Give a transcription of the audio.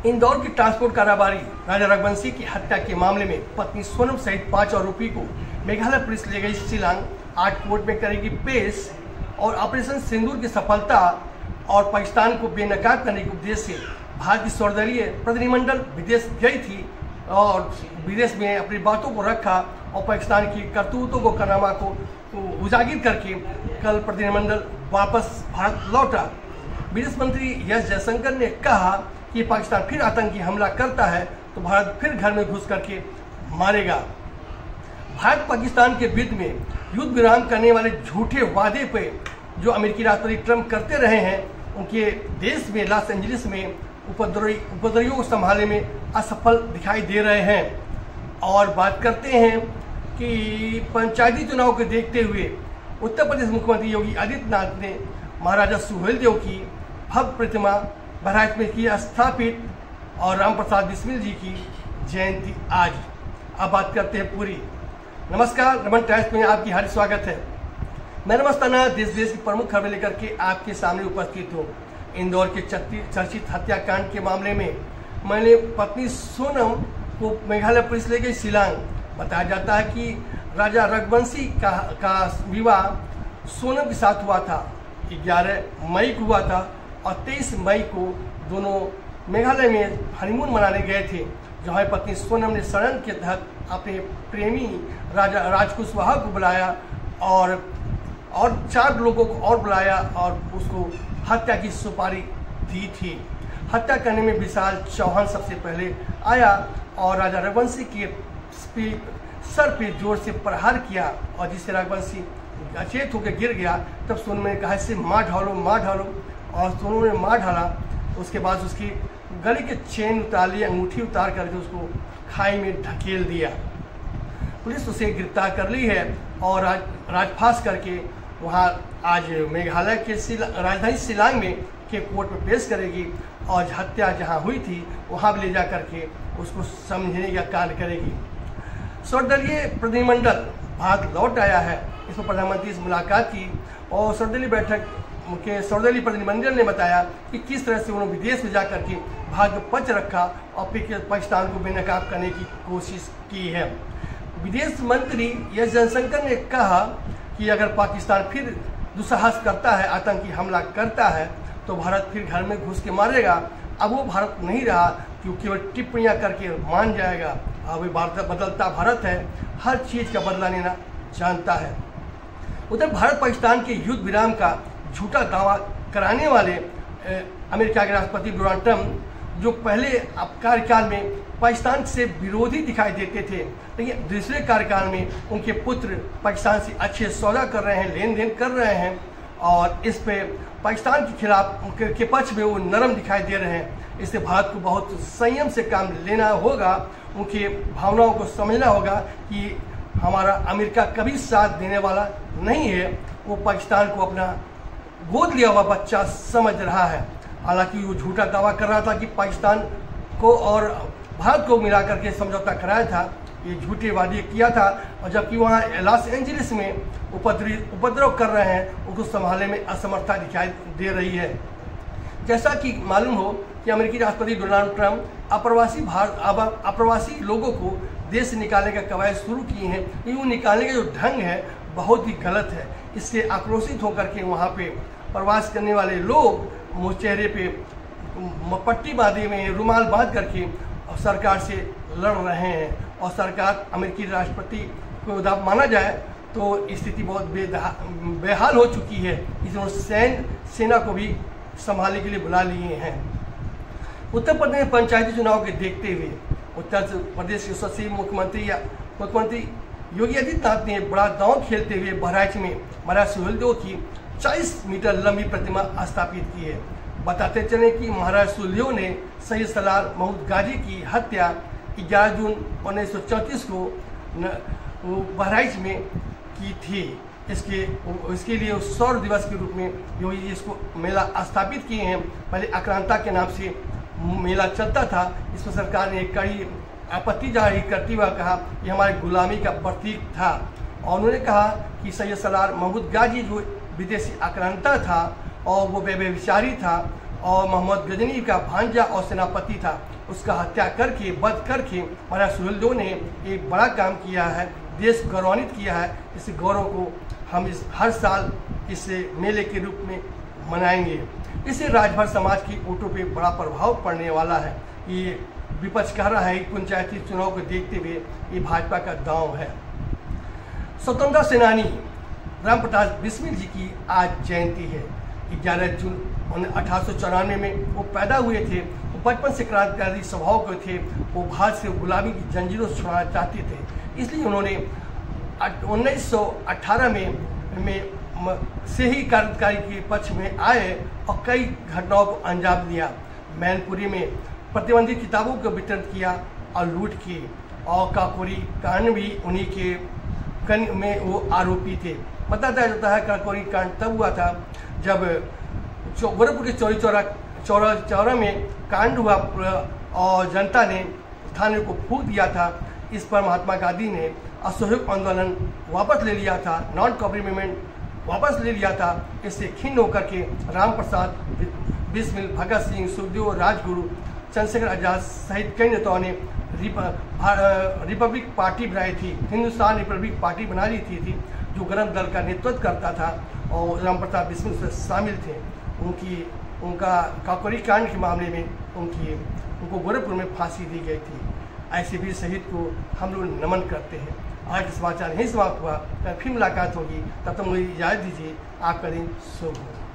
इंदौर के ट्रांसपोर्ट कारोबारी राजा रघुवंशी की हत्या के मामले में पत्नी सोनम सहित 5 आरोपी को मेघालय पुलिस ले गई शिलांग। 8 कोर्ट में करेगी पेश। और ऑपरेशन सिंदूर की सफलता और पाकिस्तान को बेनकाब करने के उद्देश्य से भारत की सर्वदलीय प्रतिनिधिमंडल विदेश गई थी और विदेश में अपनी बातों को रखा और पाकिस्तान की करतूतों को कारनामा को उजागर करके कल प्रतिनिधिमंडल वापस भारत लौटा। विदेश मंत्री एस जयशंकर ने कहा कि पाकिस्तान फिर आतंकी हमला करता है तो भारत फिर घर में घुस करके मारेगा। भारत पाकिस्तान के विरुद्ध में युद्ध विराम करने वाले झूठे वादे पे जो अमेरिकी राष्ट्रपति ट्रंप करते रहे हैं, उनके देश में लॉस एंजलिस में उपद्रवियों को संभालने में असफल दिखाई दे रहे हैं। और बात करते हैं कि पंचायती चुनाव को देखते हुए उत्तर प्रदेश मुख्यमंत्री योगी आदित्यनाथ ने महाराजा सुहेलदेव की भव्य प्रतिमा बहराइच में की स्थापित और राम प्रसाद बिस्मिल जी की जयंती आज। अब बात करते हैं पूरी। नमस्कार, रमन टाइम्स में आपकी हार्दिक स्वागत है। मैं नमस्ताना देश विदेश की प्रमुख खबरें लेकर के आपके सामने उपस्थित हूँ। इंदौर के चर्चित हत्याकांड के मामले में मैंने पत्नी सोनम को मेघालय पुलिस ले गई शिलांग। बताया जाता है कि राजा रघुवंशी का विवाह सोनम के साथ हुआ था। 11 मई को हुआ था और 23 मई को दोनों मेघालय में हनीमून मनाने गए थे, जहाँ पत्नी सोनम ने शरण के तहत अपने प्रेमी राजा राजकुशवाहा को बुलाया और 4 लोगों को और बुलाया और उसको हत्या की सुपारी दी थी। हत्या करने में विशाल चौहान सबसे पहले आया और राजा रघुवंशी के सर पे जोर से प्रहार किया और जिससे रघुवंशी अचेत होकर गिर गया। तब सोनम ने कहा इसे मार ढालो और सोनू ने मार ढाला। उसके बाद उसकी गले के चेन उतार लिया, अंगूठी उतार करके उसको खाई में ढकेल दिया। पुलिस उसे गिरफ्तार कर ली है और राजफास करके वहाँ आज मेघालय के राजधानी शिलांग में के कोर्ट में पेश करेगी और हत्या जहाँ हुई थी वहाँ भी ले जा करके उसको समझने का कार्य करेगी। सर्वदलीय प्रतिनिधिमंडल भारत लौट आया है। इसमें प्रधानमंत्री से मुलाकात की और सर्वदलीय बैठक के सर्वदलीय प्रतिनिधिमंडल ने बताया कि किस तरह से उन्होंने विदेश में जाकर के भारत को पक्ष रखा और फिर पाकिस्तान को बेनकाब करने की कोशिश की है। विदेश मंत्री एस जयशंकर ने कहा कि अगर पाकिस्तान फिर दुस्साहस करता है, आतंकी हमला करता है तो भारत फिर घर में घुस के मारेगा। अब वो भारत नहीं रहा कि केवल टिप्पणियाँ करके मान जाएगा। अब ये भारत बदलता भारत है, हर चीज़ का बदला लेना जानता है। उधर भारत पाकिस्तान के युद्ध विराम का झूठा दावा कराने वाले अमेरिका के राष्ट्रपति डोनाल्ड ट्रंप, जो पहले कार्यकाल में पाकिस्तान से विरोधी दिखाई देते थे, लेकिन दूसरे कार्यकाल में उनके पुत्र पाकिस्तान से अच्छे सौदा कर रहे हैं, लेन देन कर रहे हैं और इस पे पाकिस्तान के खिलाफ के पक्ष में वो नरम दिखाई दे रहे हैं। इससे भारत को बहुत संयम से काम लेना होगा, उनकी भावनाओं को समझना होगा कि हमारा अमेरिका कभी साथ देने वाला नहीं है। वो पाकिस्तान को अपना गोद लिया हुआ बच्चा समझ रहा है। हालांकि वो झूठा दावा कर रहा था कि पाकिस्तान को और भारत को मिला करके समझौता कराया था, ये झूठे वादे किया था। और जबकि वहाँ लॉस एंजलिस में उपद्रव कर रहे हैं, उनको संभालने में असमर्थता दिखाई दे रही है। जैसा कि मालूम हो कि अमेरिकी राष्ट्रपति डोनाल्ड ट्रंप अप्रवासी लोगों को देश से निकालने का कवायद शुरू किए हैं, लेकिन वो निकालने का जो ढंग है बहुत ही गलत है। इससे आक्रोशित होकर के वहाँ पे प्रवास करने वाले लोग चेहरे पे पट्टी बांधे हुए, रुमाल बांध करके सरकार से लड़ रहे हैं और सरकार अमेरिकी राष्ट्रपति को माना जाए तो स्थिति बहुत बेहाल हो चुकी है। इसलिए सेना को भी संभालने के लिए बुला लिए हैं। उत्तर प्रदेश में पंचायती चुनाव के देखते हुए उत्तर प्रदेश के यशस्वी मुख्यमंत्री योगी आदित्यनाथ ने बड़ा दांव खेलते हुए बहराइच में महाराज सुहेलदेव की 40 मीटर लंबी प्रतिमा स्थापित की है। बताते चले कि महाराज सुहेलदेव ने सैयद सलार महमूद गाजी की हत्या 11 जून 1934 को बहराइच में की थी। इसके लिए सौर दिवस के रूप में योगी जी इसको मेला स्थापित किए हैं। पहले आक्रांता के नाम से मेला चलता था। इसमें सरकार ने कड़ी आपत्ति जाहिर करते हुए कहा कि हमारे गुलामी का प्रतीक था और उन्होंने कहा कि सैयद सलार महमूद गाजी जो विदेशी आक्रांता था और वो व्यभिचारी था, और मोहम्मद गजनी का भांजा और सेनापति था, उसका हत्या करके वध करके महाराज सुहेलदेव ने एक बड़ा काम किया है, देश गौरवान्वित किया है। इस गौरव को हम हर साल इस मेले के रूप में मनाएंगे। इससे राजभर समाज की वोटों पे बड़ा प्रभाव पड़ने वाला है। ये विपक्ष कह रहा है कि पंचायती चुनाव को देखते हुए ये भाजपा का दांव है। स्वतंत्रता सेनानी राम प्रताप बिस्मिल जी की आज जयंती है। 11 जून 1894 में वो पैदा हुए थे। वो बचपन से क्रांतिकारी स्वभाव के थे। वो भारत से गुलामी की जंजीरों से छुड़ाना चाहते थे, इसलिए उन्होंने 1918 में से ही क्रांतिकारी के पक्ष में आए और कई घटनाओं को अंजाम दिया। मैनपुरी में प्रतिबंधित किताबों को वितरण किया और लूट की, और काकोरी कांड भी उन्हीं के में वो आरोपी थे। बताया जाता है काकोरी कांड तब हुआ था जब गोरखपुर के चौरा में कांड हुआ और जनता ने थाने को फूंक दिया था। इस पर महात्मा गांधी ने असहयोग आंदोलन वापस ले लिया था, नॉन कॉपरेटिव मूवमेंट वापस ले लिया था। इससे खिन्न होकर के राम प्रसाद बिस्मिल, भगत सिंह, सुखदेव, राजगुरु, चंद्रशेखर आजाद सहित कई नेताओं ने रिपब्लिक पार्टी बनाई थी, हिंदुस्तान रिपब्लिक पार्टी बना ली थी, जो गणतंत्र दल का नेतृत्व करता था और राम प्रताप बिस्मिल से शामिल थे। उनका काकोरी कांड के मामले में उनको गोरखपुर में फांसी दी गई थी। ऐसे भी शहीद को हम लोग नमन करते हैं। आज का समाचार यहीं समाप्त हुआ, फिर मुलाकात होगी, तब तक मुझे इजाज़त दीजिए। आपका दिन शुभ हो।